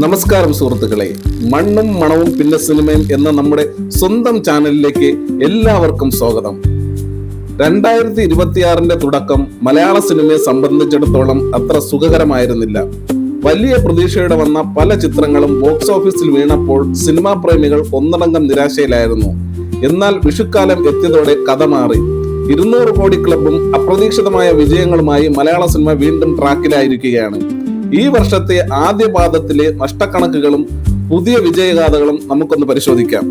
നമസ്കാരം സുഹൃത്തുക്കളെ, മണ്ണും മണവും പിന്നെ സിനിമയും എന്ന നമ്മുടെ സ്വന്തം ചാനലിലേക്ക് എല്ലാവർക്കും സ്വാഗതം. 2026 തുടക്കം മലയാള സിനിമയെ സംബന്ധിച്ചിടത്തോളം അത്ര സുഖകരമായിരുന്നില്ല. വലിയ പ്രതീക്ഷയോടെ വന്ന പല ചിത്രങ്ങളും ബോക്സ് ഓഫീസിൽ വീണപ്പോൾ സിനിമാ പ്രേമികൾ ഒന്നടങ്കം നിരാശയിലായിരുന്നു. എന്നാൽ വിഷുക്കാലം എത്തിയതോടെ കഥ മാറി. 200 കോടി ക്ലബും അപ്രതീക്ഷിതമായ വിജയങ്ങളുമായി മലയാള സിനിമ വീണ്ടും ട്രാക്കിലായിരിക്കുകയാണ്. ഈ വർഷത്തെ ആദ്യ പാദത്തിലെ നഷ്ടക്കണക്കുകളും പുതിയ വിജയഗാഥകളും നമുക്കൊന്ന് പരിശോധിക്കാം.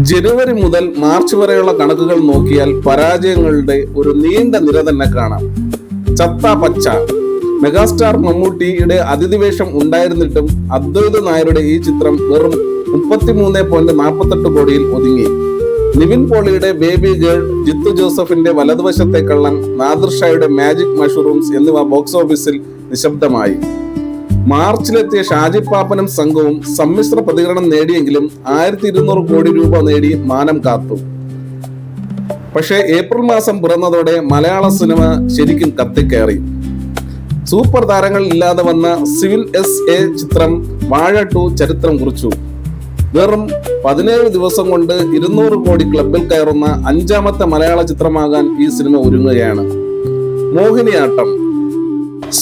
ജനുവരി മുതൽ മാർച്ച് വരെയുള്ള കണക്കുകൾ നോക്കിയാൽ പരാജയങ്ങളുടെ ഒരു നീണ്ട നിര തന്നെ കാണാം. ചത്ത പച്ച. മെഗാസ്റ്റാർ മമ്മൂട്ടിയുടെ അതിഥിവേഷം ഉണ്ടായിരുന്നിട്ടും അദ്വൈത് നായരുടെ ഈ ചിത്രം വെറും 33.48 കോടിയിൽ ഒതുങ്ങി. നിവിൻ പോളിയുടെ ബേബി ഗേൾ, ജിത്തു ജോസഫിന്റെ വലതുവശത്തെ കള്ളൻ, നാദിർ ഷായുടെ മാജിക് മഷ്റൂംസ് എന്നിവ ബോക്സ് ഓഫീസിൽ നിശബ്ദമായി. മാർച്ചിലെത്തിയ ഷാജി പാപ്പനും സംഘവും സമ്മിശ്ര പ്രതികരണം നേടിയെങ്കിലും 1200 കോടി രൂപ നേടി മാനം കാത്തു. പക്ഷേ ഏപ്രിൽ മാസം പിറന്നതോടെ മലയാള സിനിമ ശരിക്കും കത്തിക്കയറി. സൂപ്പർ താരങ്ങൾ ഇല്ലാതെ വന്ന സിവിൽ SA ചിത്രം വാഴ 2 ചരിത്രം കുറിച്ചു. വെറും 17 ദിവസം കൊണ്ട് 200 കോടി ക്ലബിൽ കയറുന്ന 5ാമത്തെ മലയാള ചിത്രമാകാൻ ഈ സിനിമ ഒരുങ്ങുകയാണ്. മോഹിനിയാട്ടം.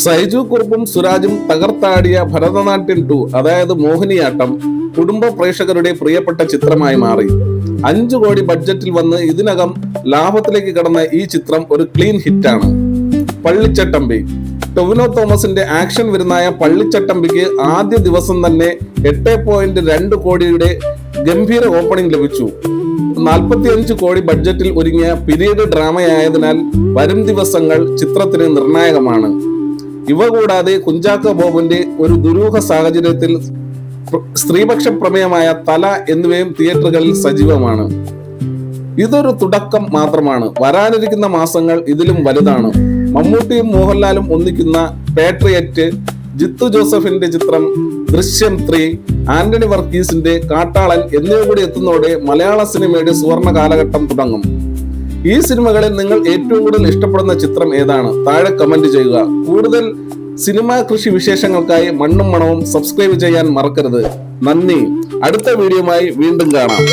സൈജു കുറുപ്പും സുരാജും തകർത്താടിയ ഭരതനാട്യം 2 അതായത് മോഹിനിയാട്ടം കുടുംബ പ്രേക്ഷകരുടെ പ്രിയപ്പെട്ട ചിത്രമായി മാറി. 5 കോടി ബഡ്ജറ്റിൽ വന്ന് ഇതിനകം ലാഭത്തിലേക്ക് കടന്ന ഈ ചിത്രം ഒരു ക്ലീൻ ഹിറ്റാണ്. പള്ളിച്ചട്ടമ്പി. ടൊവിനോ തോമസിന്റെ ആക്ഷൻ വിരുന്നായ പള്ളിച്ചട്ടമ്പിക്ക് ആദ്യ ദിവസം തന്നെ 8.2 കോടിയുടെ ഗംഭീര ഓപ്പണിംഗ് ലഭിച്ചു. 45 കോടി ബഡ്ജറ്റിൽ ഒരുങ്ങിയ പീരീഡ് ഡ്രാമയായതിനാൽ വരും ദിവസങ്ങൾ ചിത്രത്തിന് നിർണായകമാണ്. ഇവ കൂടാതെ കുഞ്ചാക്കോ ബോബന്റെ ഒരു ദുരൂഹ സാഹചര്യത്തിൽ സ്ത്രീപക്ഷ പ്രമേയമായ തല എന്നിവയും തിയേറ്ററുകളിൽ സജീവമാണ്. ഇതൊരു തുടക്കം മാത്രമാണ്. വരാനിരിക്കുന്ന മാസങ്ങൾ ഇതിലും വലുതാണ്. മമ്മൂട്ടിയും മോഹൻലാലും ഒന്നിക്കുന്ന പാട്രിയറ്റ്, ജിത്തു ജോസഫിന്റെ ചിത്രം ദൃശ്യം 3, ആന്റണി വർഗീസിന്റെ കാട്ടാളൻ എന്നിവ കൂടി എത്തുന്നതോടെ മലയാള സിനിമയുടെ സുവർണ കാലഘട്ടം തുടങ്ങും. ഈ സിനിമകളിൽ നിങ്ങൾ ഏറ്റവും കൂടുതൽ ഇഷ്ടപ്പെടുന്ന ചിത്രം ഏതാണ്? താഴെ കമന്റ് ചെയ്യുക. കൂടുതൽ സിനിമാ കൃഷി വിശേഷങ്ങൾക്കായി മണ്ണും മണവും സബ്സ്ക്രൈബ് ചെയ്യാൻ മറക്കരുത്. നന്ദി. അടുത്ത വീഡിയോയുമായി വീണ്ടും കാണാം.